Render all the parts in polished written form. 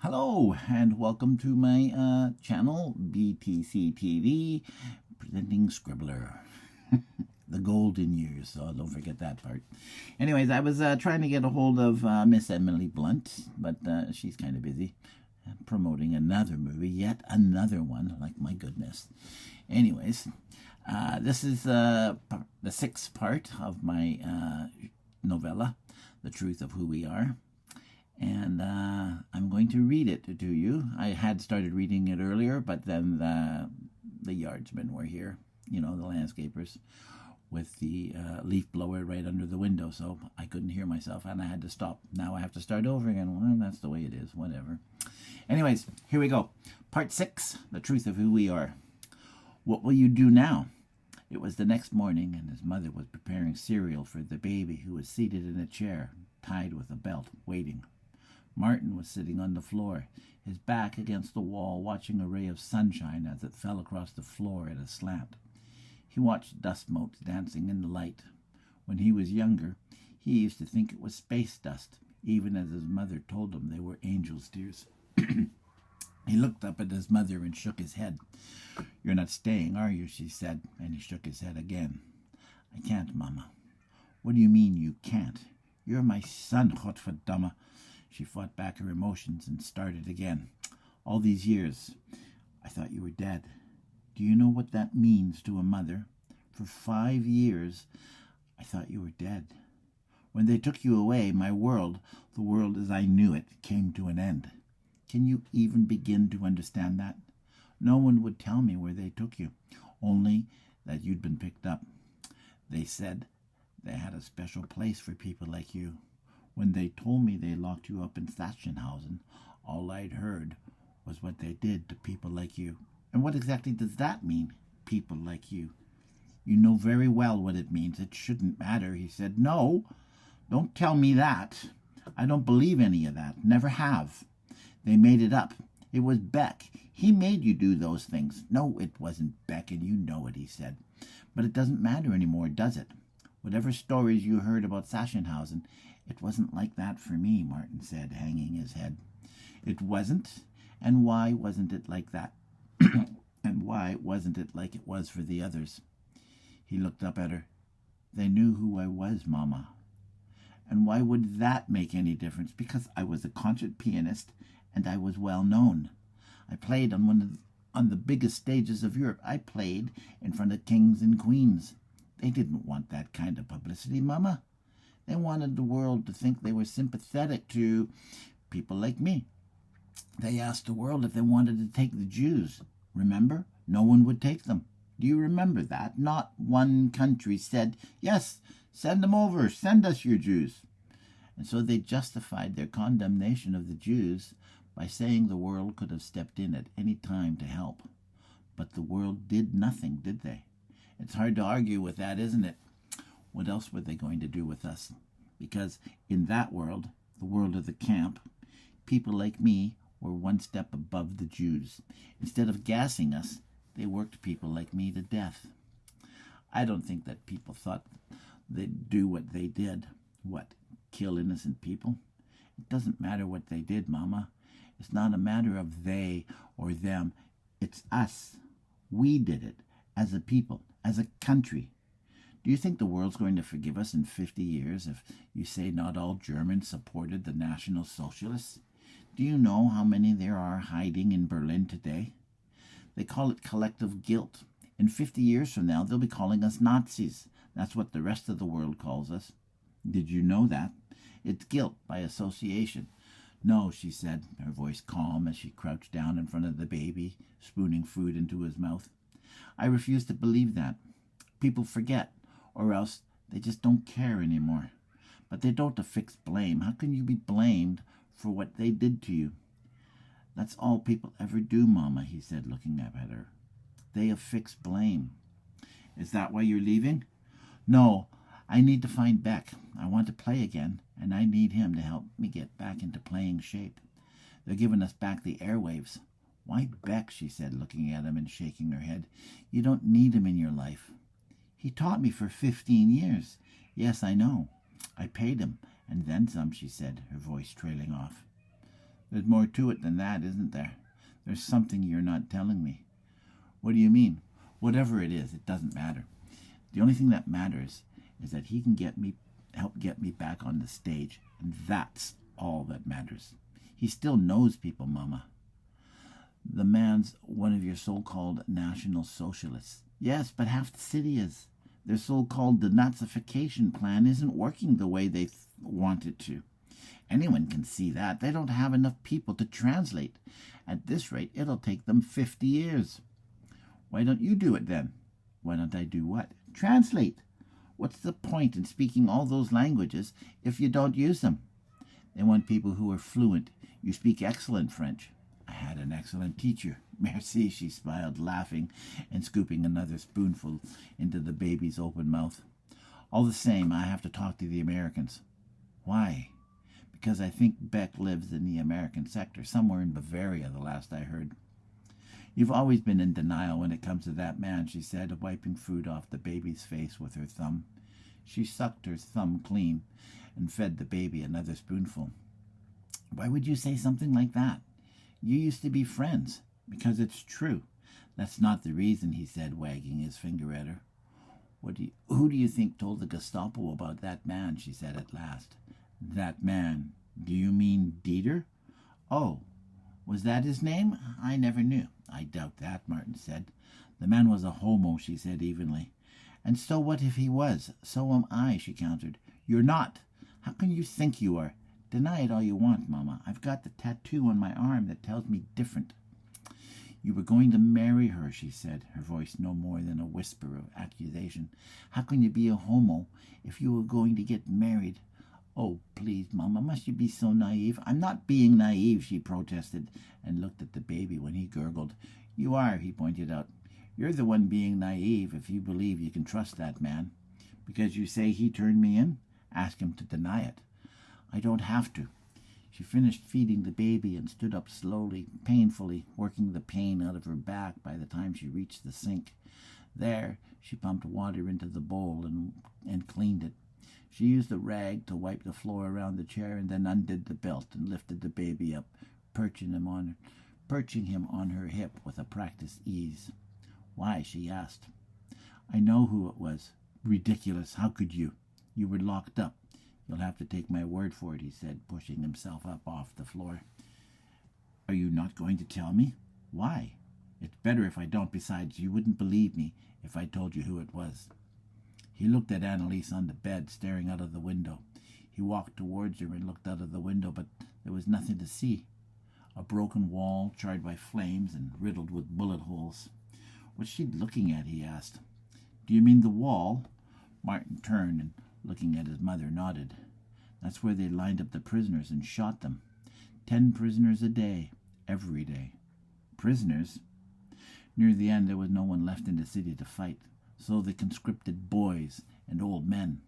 Hello and welcome to my channel, BTC-TV, presenting Scribbler. The golden years, so don't forget that part. Anyways, I was trying to get a hold of Miss Emily Blunt, but she's kind of busy promoting another movie, yet another one, like my goodness. Anyways, this is the sixth part of my novella, The Truth of Who We Are. And I'm going to read it to you. I had started reading it earlier, but then the yardsmen were here, you know, the landscapers, with the leaf blower right under the window, so I couldn't hear myself, and I had to stop. Now I have to start over again. Well, that's the way it is, whatever. Anyways, here we go. Part 6, The Truth of Who We Are. What will you do now? It was the next morning, and his mother was preparing cereal for the baby, who was seated in a chair, tied with a belt, waiting. Martin was sitting on the floor, his back against the wall, watching a ray of sunshine as it fell across the floor at a slant. He watched dust motes dancing in the light. When he was younger, he used to think it was space dust, even as his mother told him they were angel's tears. He looked up at his mother and shook his head. "You're not staying, are you?" she said, and he shook his head again. "I can't, Mama." "What do you mean you can't? You're my son, Godverdamme." She fought back her emotions and started again. "All these years, I thought you were dead. Do you know what that means to a mother? For 5 years, I thought you were dead. When they took you away, my world, the world as I knew it, came to an end. Can you even begin to understand that? No one would tell me where they took you, only that you'd been picked up. They said they had a special place for people like you. When they told me they locked you up in Sachsenhausen, all I'd heard was what they did to people like you." "And what exactly does that mean, people like you?" "You know very well what it means. It shouldn't matter," he said. "No, don't tell me that. I don't believe any of that. Never have. They made it up. It was Beck. He made you do those things." "No, it wasn't Beck, and you know it," he said. "But it doesn't matter anymore, does it? Whatever stories you heard about Sachsenhausen, it wasn't like that for me," Martin said, hanging his head. "It wasn't? And why wasn't it like that? And why wasn't it like it was for the others?" He looked up at her. "They knew who I was, Mama." "And why would that make any difference?" "Because I was a concert pianist, and I was well known. I played on the biggest stages of Europe. I played in front of kings and queens. They didn't want that kind of publicity, Mama. They wanted the world to think they were sympathetic to people like me. They asked the world if they wanted to take the Jews. Remember? No one would take them. Do you remember that? Not one country said, 'Yes, send them over, send us your Jews.' And so they justified their condemnation of the Jews by saying the world could have stepped in at any time to help. But the world did nothing, did they? It's hard to argue with that, isn't it? What else were they going to do with us? Because in that world, the world of the camp, people like me were one step above the Jews. Instead of gassing us, they worked people like me to death. I don't think that people thought they'd do what they did. What, kill innocent people? It doesn't matter what they did, Mama. It's not a matter of they or them. It's us. We did it, as a people, as a country. Do you think the world's going to forgive us in 50 years if you say not all Germans supported the National Socialists? Do you know how many there are hiding in Berlin today? They call it collective guilt. In 50 years from now, they'll be calling us Nazis. That's what the rest of the world calls us. Did you know that? It's guilt by association." "No," she said, her voice calm as she crouched down in front of the baby, spooning food into his mouth. "I refuse to believe that. People forget. Or else they just don't care anymore. But they don't affix blame. How can you be blamed for what they did to you?" "That's all people ever do, Mama," he said, looking up at her. "They affix blame." "Is that why you're leaving?" "No, I need to find Beck. I want to play again, and I need him to help me get back into playing shape. They're giving us back the airwaves." "Why Beck?" she said, looking at him and shaking her head. "You don't need him in your life." "He taught me for 15 years. "Yes, I know. I paid him, and then some," she said, her voice trailing off. There's more to it than that, isn't there? There's something you're not telling me. What do you mean? Whatever it is, it doesn't matter. The only thing that matters is that he can help get me back on the stage, and that's all that matters. He still knows people, Mama. The man's one of your so-called National Socialists. Yes, but half the city is. Their so-called denazification plan isn't working the way they want it to. Anyone can see that. They don't have enough people to translate. At this rate, it'll take them 50 years. Why don't you do it then? Why don't I do what? Translate. What's the point in speaking all those languages if you don't use them? They want people who are fluent. You speak excellent French. I had an excellent teacher. Merci, she smiled, laughing and scooping another spoonful into the baby's open mouth. All the same, I have to talk to the Americans. Why? Because I think Beck lives in the American sector, somewhere in Bavaria, the last I heard. You've always been in denial when it comes to that man, she said, wiping food off the baby's face with her thumb. She sucked her thumb clean and fed the baby another spoonful. Why would you say something like that? You used to be friends. Because it's true. That's not the reason, he said, wagging his finger at her. Who do you think told the Gestapo about that man, she said at last. That man. Do you mean Dieter? Oh, was that his name? I never knew. I doubt that, Martin said. The man was a homo, she said evenly. And so what if he was? So am I, she countered. You're not. How can you think you are? Deny it all you want, Mama. I've got the tattoo on my arm that tells me different. You were going to marry her, she said, her voice no more than a whisper of accusation. How can you be a homo if you were going to get married? Oh, please, Mama, must you be so naive? I'm not being naive, she protested, and looked at the baby when he gurgled. You are, he pointed out. You're the one being naive if you believe you can trust that man. Because you say he turned me in? Ask him to deny it. I don't have to. She finished feeding the baby and stood up slowly, painfully, working the pain out of her back by the time she reached the sink. There, she pumped water into the bowl and cleaned it. She used a rag to wipe the floor around the chair and then undid the belt and lifted the baby up, perching him on her hip with a practiced ease. Why? She asked. I know who it was. Ridiculous. How could you? You were locked up. You'll have to take my word for it, he said, pushing himself up off the floor. Are you not going to tell me? Why? It's better if I don't. Besides, you wouldn't believe me if I told you who it was. He looked at Annalise on the bed, staring out of the window. He walked towards her and looked out of the window, but there was nothing to see. A broken wall, charred by flames and riddled with bullet holes. What's she looking at? He asked. Do you mean the wall? Martin turned and, looking at his mother, nodded. That's where they lined up the prisoners and shot them. 10 prisoners a day, every day. Prisoners? Near the end, there was no one left in the city to fight, so they conscripted boys and old men.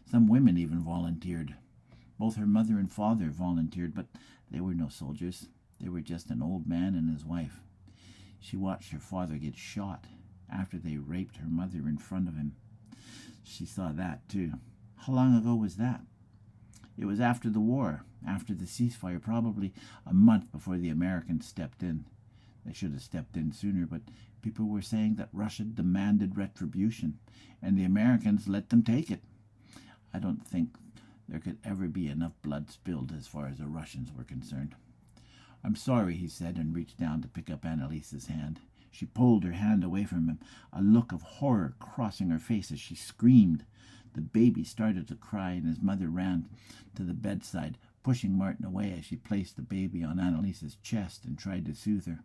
Some women even volunteered. Both her mother and father volunteered, but they were no soldiers. They were just an old man and his wife. She watched her father get shot after they raped her mother in front of him. She saw that, too. How long ago was that? It was after the war, after the ceasefire, probably a month before the Americans stepped in. They should have stepped in sooner, but people were saying that Russia demanded retribution, and the Americans let them take it. I don't think there could ever be enough blood spilled as far as the Russians were concerned. I'm sorry, he said, and reached down to pick up Annalise's hand. She pulled her hand away from him, a look of horror crossing her face as she screamed. The baby started to cry, and his mother ran to the bedside, pushing Martin away as she placed the baby on Annalise's chest and tried to soothe her.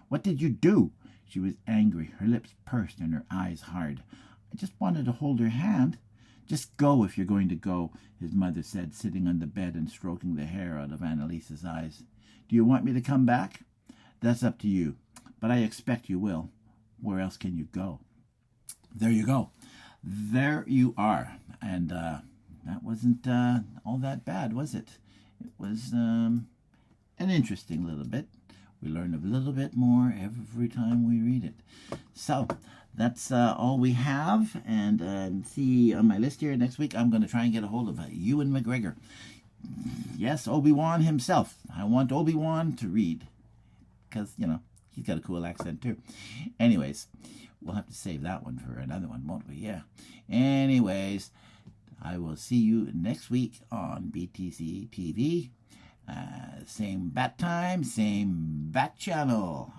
What did you do? She was angry, her lips pursed and her eyes hard. I just wanted to hold her hand. Just go if you're going to go, his mother said, sitting on the bed and stroking the hair out of Annalise's eyes. Do you want me to come back? That's up to you, but I expect you will. Where else can you go? There you go. There you are. And that wasn't all that bad, was it? It was an interesting little bit. We learn a little bit more every time we read it. So that's all we have. And see on my list here next week, I'm going to try and get a hold of Ewan McGregor. Yes, Obi-Wan himself. I want Obi-Wan to read. Because, you know, he's got a cool accent too. Anyways, we'll have to save that one for another one, won't we? Yeah. Anyways, I will see you next week on BTC-TV. Same bat time, same bat channel.